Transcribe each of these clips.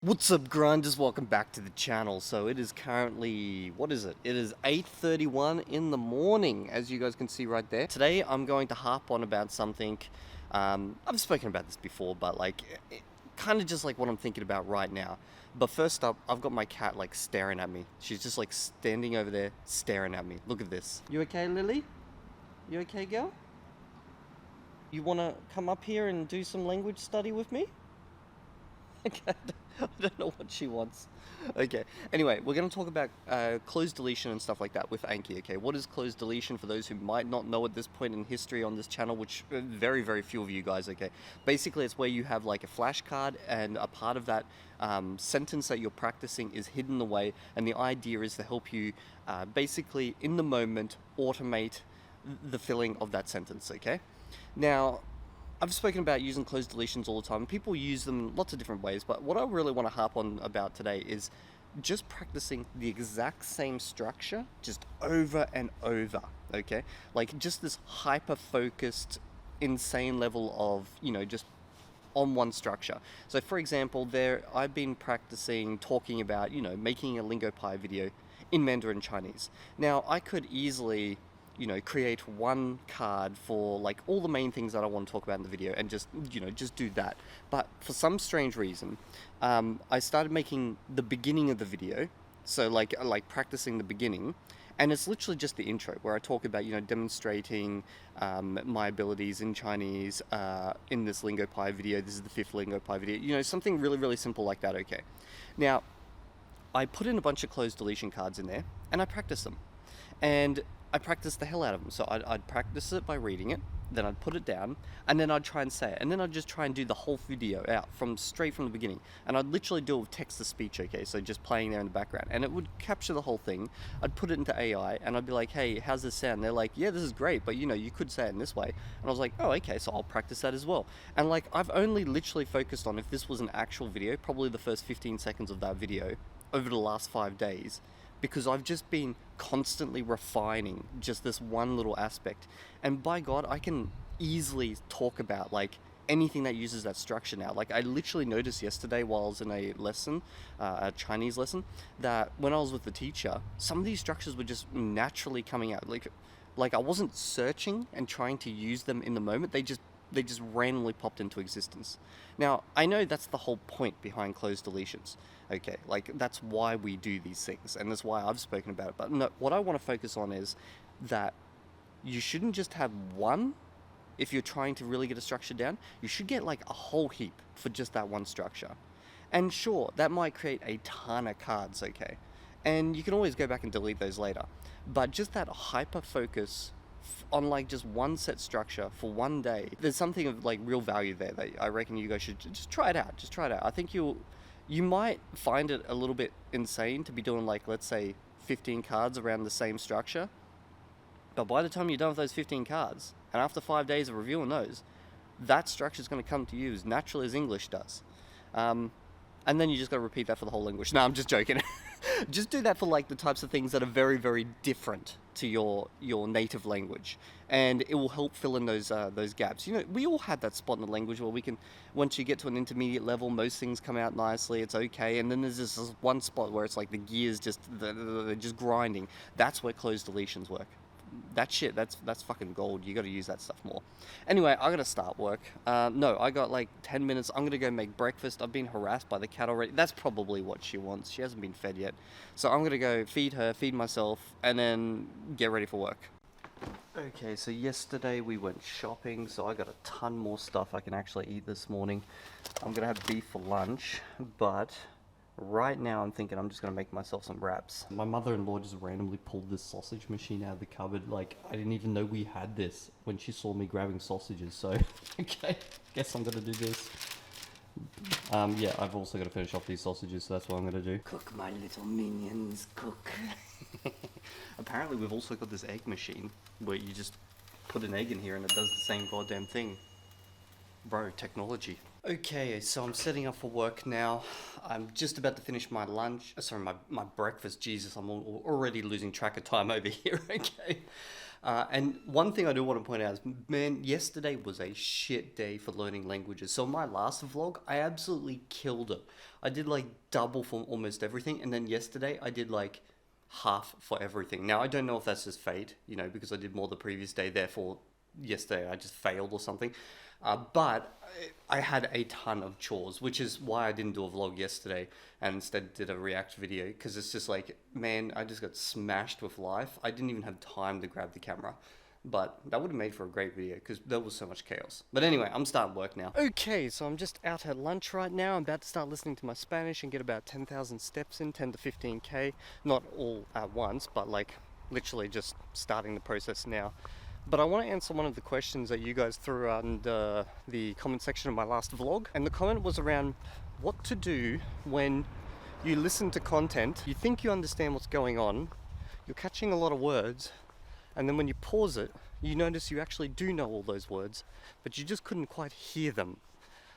What's up, grinders? Welcome back to the channel. So it is currently, what is it? It is 8:31 in the morning, as you guys can see right there. Today I'm going to harp on about something. I've spoken about this before, but kind of just like what I'm thinking about right now. But first up, I've got my cat like staring at me. She's just like standing over there staring at me. Look at this. You okay, Lily? You okay, girl? You want to come up here and do some language study with me? Okay, I don't know what she wants. Okay, anyway, we're going to talk about closed deletion and stuff like that with Anki, okay? What is closed deletion for those who might not know at this point in history on this channel, which very, very few of you guys, okay? Basically, it's where you have like a flashcard and a part of that sentence that you're practicing is hidden away, and the idea is to help you basically, in the moment, automate the filling of that sentence, okay? Now, I've spoken about using closed deletions all the time. People use them in lots of different ways, but what I really want to harp on about today is just practicing the exact same structure just over and over, okay? Like just this hyper-focused, insane level of, just on one structure. So for example, I've been practicing talking about, making a LingoPie video in Mandarin Chinese. Now, I could easily create one card for like all the main things that I want to talk about in the video and just do that. But for some strange reason, I started making the beginning of the video, so like practicing the beginning, and it's literally just the intro where I talk about, demonstrating my abilities in Chinese in this LingoPie video. This is the 5th LingoPie video, something really, really simple like that, okay? Now, I put in a bunch of closed deletion cards in there, and I practice them. And I practiced the hell out of them. So I'd practice it by reading it, then I'd put it down, and then I'd try and say it. And then I'd just try and do the whole video out straight from the beginning. And I'd literally do it with text-to-speech, okay? So just playing there in the background. And it would capture the whole thing. I'd put it into AI, and I'd be like, hey, how's this sound? And they're like, yeah, this is great, but you could say it in this way. And I was like, oh, okay, so I'll practice that as well. And like, I've only literally focused on, if this was an actual video, probably the first 15 seconds of that video over the last 5 days, because I've just been constantly refining just this one little aspect. And by God, I can easily talk about like anything that uses that structure now. Like I literally noticed yesterday while I was in a lesson, a Chinese lesson, that when I was with the teacher, some of these structures were just naturally coming out. Like I wasn't searching and trying to use them in the moment. They just randomly popped into existence. Now, I know that's the whole point behind closed deletions, okay? Like, that's why we do these things, and that's why I've spoken about it. But no, what I want to focus on is that you shouldn't just have one. If you're trying to really get a structure down, you should get like a whole heap for just that one structure. And sure, that might create a ton of cards, okay? And you can always go back and delete those later. But just that hyper focus on like just one set structure for one day, there's something of like real value there that I reckon you guys should just try it out. Just try it out. I think you might find it a little bit insane to be doing like, let's say 15 cards around the same structure, but by the time you're done with those 15 cards and after 5 days of reviewing those, that structure is going to come to you as naturally as English does. And then you just got to repeat that for the whole language. No, I'm just joking. Just do that for like the types of things that are very, very different to your native language, and it will help fill in those gaps. We all had that spot in the language where we can, once you get to an intermediate level, most things come out nicely. It's okay, and then there's this one spot where it's like the gears they're just grinding. That's where closed deletions work. That shit, that's fucking gold. You got to use that stuff more. Anyway, I gotta start work. No, I got like 10 minutes. I'm gonna go make breakfast. I've been harassed by the cat already. That's probably what she wants. She hasn't been fed yet. So I'm gonna go feed her, feed myself, and then get ready for work. Okay, so yesterday we went shopping, so I got a ton more stuff I can actually eat this morning. I'm gonna have beef for lunch, but right now I'm thinking I'm just going to make myself some wraps. My mother-in-law just randomly pulled this sausage machine out of the cupboard. Like, I didn't even know we had this when she saw me grabbing sausages. So, okay, guess I'm going to do this. Yeah, I've also got to finish off these sausages, so that's what I'm going to do. Cook, my little minions, cook. Apparently we've also got this egg machine where you just put an egg in here and it does the same goddamn thing. Bro, technology. Okay, so I'm setting up for work now. I'm just about to finish my lunch. Sorry, my breakfast. Jesus, I'm already losing track of time over here, okay? And one thing I do want to point out is, man, yesterday was a shit day for learning languages. So my last vlog, I absolutely killed it. I did like double for almost everything, and then yesterday I did like half for everything. Now I don't know if that's just fate, you know, because I did more the previous day, therefore yesterday I just failed or something. But I had a ton of chores, which is why I didn't do a vlog yesterday and instead did a react video, because it's just like, man, I just got smashed with life. I didn't even have time to grab the camera. But that would have made for a great video because there was so much chaos. But anyway, I'm starting work now. Okay, so I'm just out at lunch right now. I'm about to start listening to my Spanish and get about 10,000 steps in, 10 to 15K. Not all at once, but like literally just starting the process now. But I want to answer one of the questions that you guys threw out in the comment section of my last vlog. And the comment was around what to do when you listen to content, you think you understand what's going on, you're catching a lot of words, and then when you pause it, you notice you actually do know all those words, but you just couldn't quite hear them.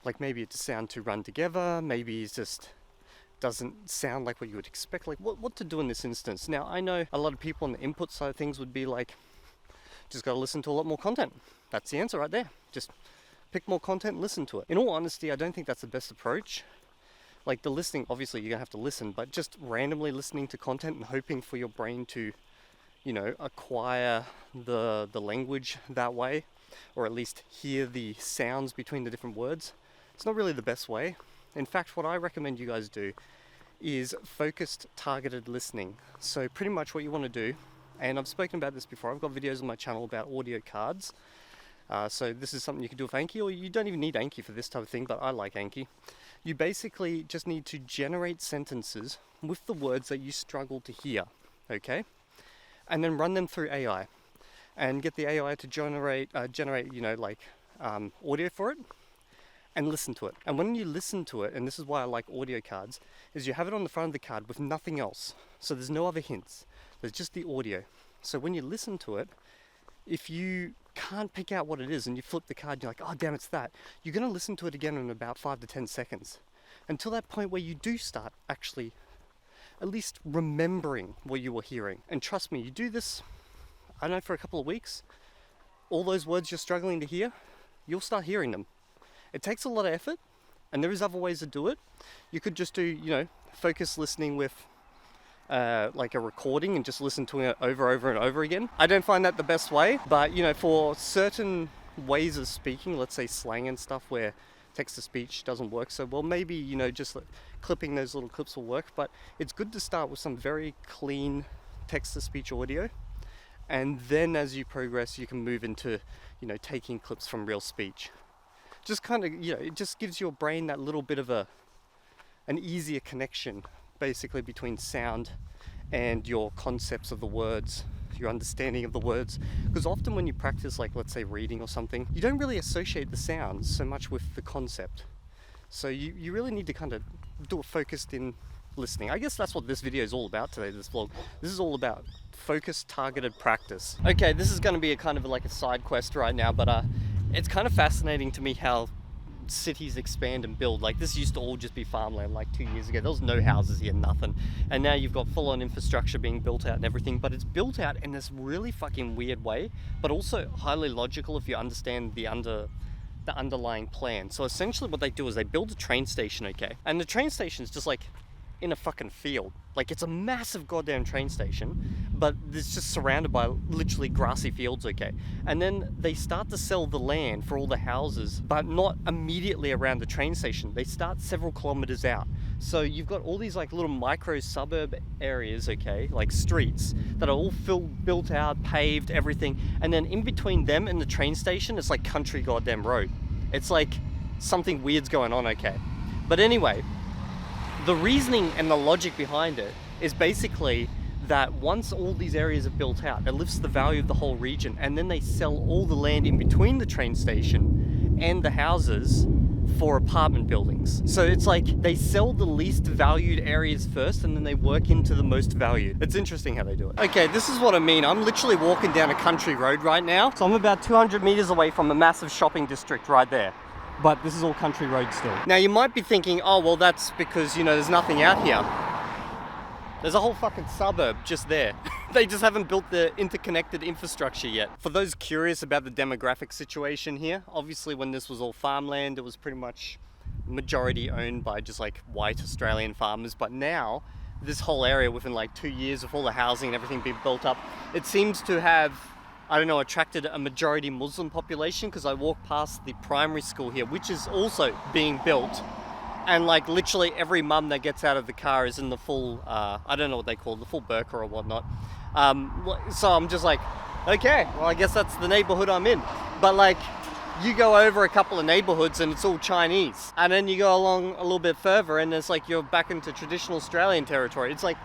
Like maybe it's a sound to run together, maybe it just doesn't sound like what you would expect. Like what to do in this instance? Now, I know a lot of people on the input side of things would be like, just got to listen to a lot more content. That's the answer right there. Just pick more content and listen to it. In all honesty, I don't think that's the best approach. Like the listening, obviously you're gonna have to listen, but just randomly listening to content and hoping for your brain to, you know, acquire the language that way, or at least hear the sounds between the different words, it's not really the best way. In fact, what I recommend you guys do is focused, targeted listening. So pretty much what you want to do, and I've spoken about this before, I've got videos on my channel about audio cards. So this is something you can do with Anki, or you don't even need Anki for this type of thing, but I like Anki. You basically just need to generate sentences with the words that you struggle to hear, okay? And then run them through AI and get the AI to generate you know, like audio for it and listen to it. And when you listen to it, and this is why I like audio cards, is you have it on the front of the card with nothing else. So there's no other hints. There's just the audio. So when you listen to it, if you can't pick out what it is and you flip the card and you're like, oh damn, it's that, you're going to listen to it again in about 5 to 10 seconds until that point where you do start actually at least remembering what you were hearing. And trust me, you do this, I don't know, for a couple of weeks, all those words you're struggling to hear, you'll start hearing them. It takes a lot of effort, and there is other ways to do it. You could just do, you know, focus listening with like a recording and just listen to it over and over again. I don't find that the best way, but you know, for certain ways of speaking, let's say slang and stuff where text-to-speech doesn't work so well, maybe, you know, just clipping those little clips will work. But it's good to start with some very clean text-to-speech audio, and then as you progress you can move into, you know, taking clips from real speech. Just kind of, you know, it just gives your brain that little bit of an easier connection basically between sound and your concepts of the words, your understanding of the words. Because often when you practice, like let's say reading or something, you don't really associate the sounds so much with the concept. So you really need to kind of do a focused in listening. I guess that's what this video is all about today, this vlog. This is all about focused, targeted practice. Okay, this is going to be a kind of like a side quest right now, but it's kind of fascinating to me how cities expand and build. Like this used to all just be farmland like 2 years ago. There was no houses here, nothing. And now you've got full-on infrastructure being built out and everything, but it's built out in this really fucking weird way, but also highly logical if you understand the underlying plan. So essentially what they do is they build a train station, okay? And the train station is just like in a fucking field. Like it's a massive goddamn train station, but it's just surrounded by literally grassy fields, okay? And then they start to sell the land for all the houses, but not immediately around the train station. They start several kilometers out. So you've got all these like little micro suburb areas, okay, like streets that are all built out, paved, everything. And then in between them and the train station, it's like country goddamn road. It's like something weird's going on, okay? But anyway, the reasoning and the logic behind it is basically that once all these areas are built out, it lifts the value of the whole region, and then they sell all the land in between the train station and the houses for apartment buildings. So it's like they sell the least valued areas first and then they work into the most valued. It's interesting how they do it. Okay, this is what I mean. I'm literally walking down a country road right now. So I'm about 200 meters away from a massive shopping district right there. But this is all country road still. Now you might be thinking, oh, well that's because, you know, there's nothing out here. There's a whole fucking suburb just there. They just haven't built the interconnected infrastructure yet. For those curious about the demographic situation here, obviously when this was all farmland, it was pretty much majority owned by just like white Australian farmers. But now, this whole area within like 2 years of all the housing and everything being built up, it seems to have, I don't know, attracted a majority Muslim population, because I walked past the primary school here, which is also being built. And like literally every mum that gets out of the car is in the full, I don't know what they call it, the full burqa or whatnot. So I'm just like, okay, well I guess that's the neighborhood I'm in. But like, you go over a couple of neighborhoods and it's all Chinese. And then you go along a little bit further and it's like you're back into traditional Australian territory. It's like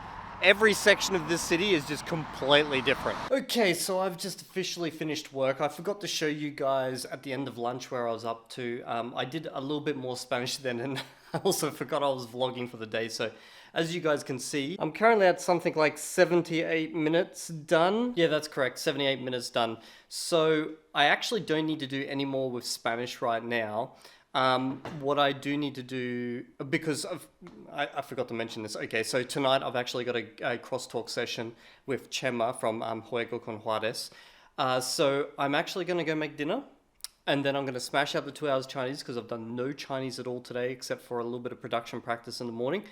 every section of this city is just completely different. Okay, so I've just officially finished work. I forgot to show you guys at the end of lunch where I was up to. I did a little bit more Spanish then, and I also forgot I was vlogging for the day. So as you guys can see, I'm currently at something like 78 minutes done. Yeah, that's correct, 78 minutes done. So I actually don't need to do any more with Spanish right now. What I do need to do, because I forgot to mention this. Okay, so tonight I've actually got a crosstalk session with Chema from Juego con Juarez. So I'm actually going to go make dinner. And then I'm going to smash out the 2 hours Chinese, because I've done no Chinese at all today, except for a little bit of production practice in the morning.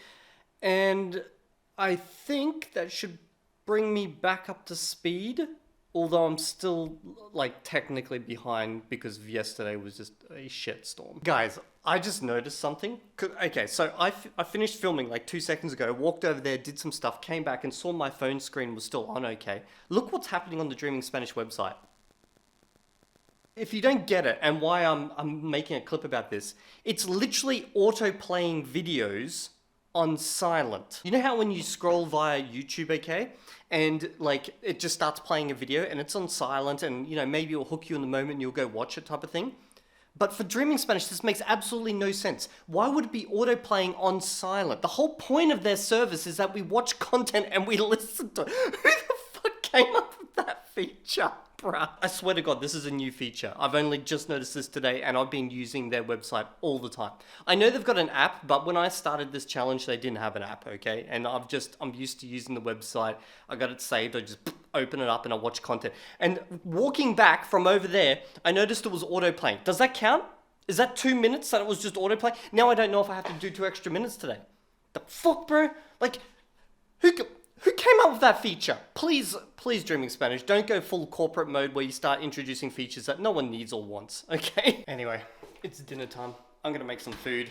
And I think that should bring me back up to speed, although I'm still like technically behind because yesterday was just a shitstorm. Guys, I just noticed something. Okay, so I finished filming like 2 seconds ago, walked over there, did some stuff, came back and saw my phone screen was still on okay. Look what's happening on the Dreaming Spanish website. If you don't get it, and why I'm making a clip about this, it's literally auto-playing videos on silent. You know how when you scroll via YouTube, okay, and like it just starts playing a video and it's on silent, and you know, maybe it'll hook you in the moment and you'll go watch it type of thing? But for Dreaming Spanish, this makes absolutely no sense. Why would it be auto-playing on silent? The whole point of their service is that we watch content and we listen to it. Who the fuck came up with that feature? Bruh. I swear to God, this is a new feature. I've only just noticed this today, and I've been using their website all the time. I know they've got an app, but when I started this challenge, they didn't have an app, okay? And I'm used to using the website. I got it saved. I just open it up and I watch content. And walking back from over there, I noticed it was auto-playing. Does that count? Is that 2 minutes that it was just auto-play? Now I don't know if I have to do 2 extra minutes today. The fuck, bro? Like, who came up with that feature? Please, Dreaming Spanish, don't go full corporate mode where you start introducing features that no one needs or wants, okay? Anyway, it's dinner time. I'm gonna make some food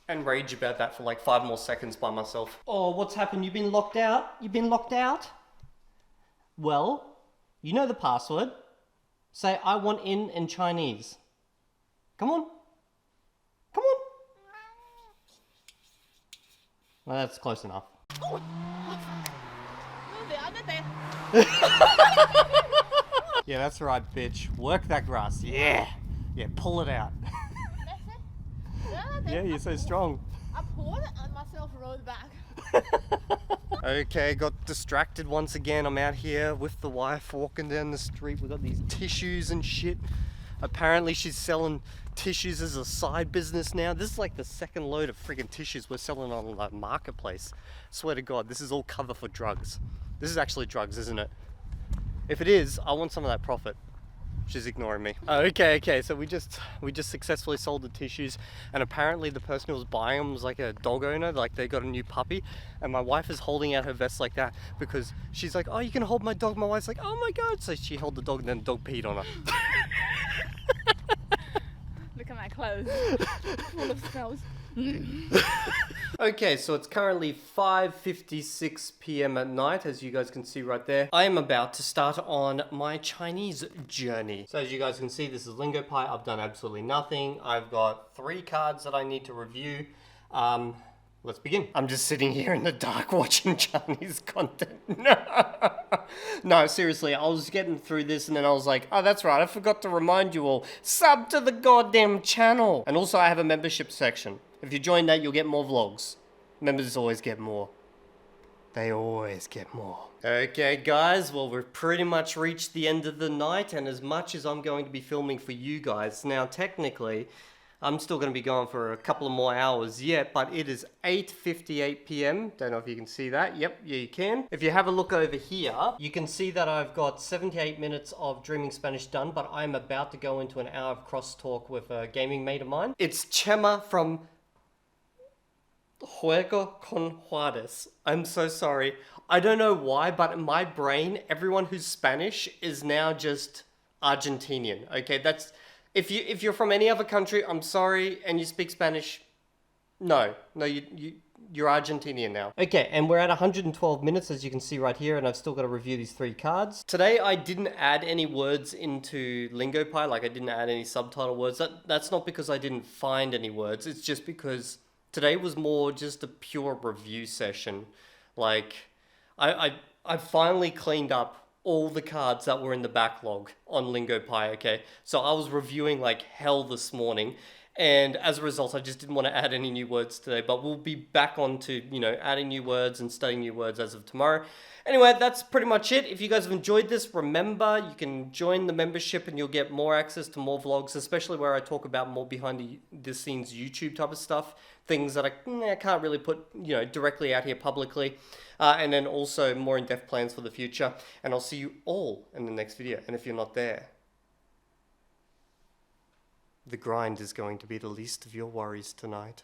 and rage about that for like 5 more seconds by myself. Oh, what's happened? You've been locked out? You've been locked out? Well, you know the password. Say, I want in Chinese. Come on. Come on. Well, that's close enough. Yeah, that's right, bitch. Work that grass. Yeah. Yeah, pull it out. Yeah, you're so strong. I pulled it and myself rolled back. Okay, got distracted once again. I'm out here with the wife walking down the street. We've got these tissues and shit. Apparently she's selling tissues as a side business now. This is like the 2nd load of friggin' tissues we're selling on the marketplace. Swear to God, this is all cover for drugs. This is actually drugs, isn't it? If it is, I want some of that profit. She's ignoring me. Okay, so we just successfully sold the tissues, and apparently the person who was buying them was like a dog owner, like they got a new puppy, and my wife is holding out her vest like that because she's like, oh, you can hold my dog. My wife's like, oh my God. So she held the dog and then the dog peed on her. Look at my clothes. Full of smells. Okay, so it's currently 5:56 p.m. at night, as you guys can see right there. I am about to start on my Chinese journey. So as you guys can see, this is Lingo Pie. I've done absolutely nothing. I've got 3 cards that I need to review. Let's begin. I'm just sitting here in the dark watching Chinese content. No, seriously, I was getting through this and then I was like, oh, that's right, I forgot to remind you all, sub to the goddamn channel. And also I have a membership section. If you join that, you'll get more vlogs. Members always get more. They always get more. Okay, guys, well, we've pretty much reached the end of the night, and as much as I'm going to be filming for you guys, now technically, I'm still going to be going for a couple of more hours yet, but it is 8:58 p.m. Don't know if you can see that. Yep, yeah, you can. If you have a look over here, you can see that I've got 78 minutes of Dreaming Spanish done, but I'm about to go into an hour of crosstalk with a gaming mate of mine. It's Chema from Juego con Juarez. I'm so sorry. I don't know why, but in my brain, everyone who's Spanish is now just Argentinian. Okay, that's if you're from any other country, I'm sorry, and you speak Spanish, no, you're Argentinian now. Okay, and we're at 112 minutes, as you can see right here, and I've still got to review these 3 cards. Today, I didn't add any words into LingoPie, like I didn't add any subtitle words. That's not because I didn't find any words, it's just because today was more just a pure review session. Like, I finally cleaned up all the cards that were in the backlog on LingoPie, okay? So I was reviewing like hell this morning, and as a result, I just didn't want to add any new words today, but we'll be back on to, adding new words and studying new words as of tomorrow. Anyway, that's pretty much it. If you guys have enjoyed this, remember, you can join the membership and you'll get more access to more vlogs, especially where I talk about more behind the scenes YouTube type of stuff, things that I can't really put, directly out here publicly. And then also more in-depth plans for the future. And I'll see you all in the next video. And if you're not there, the grind is going to be the least of your worries tonight.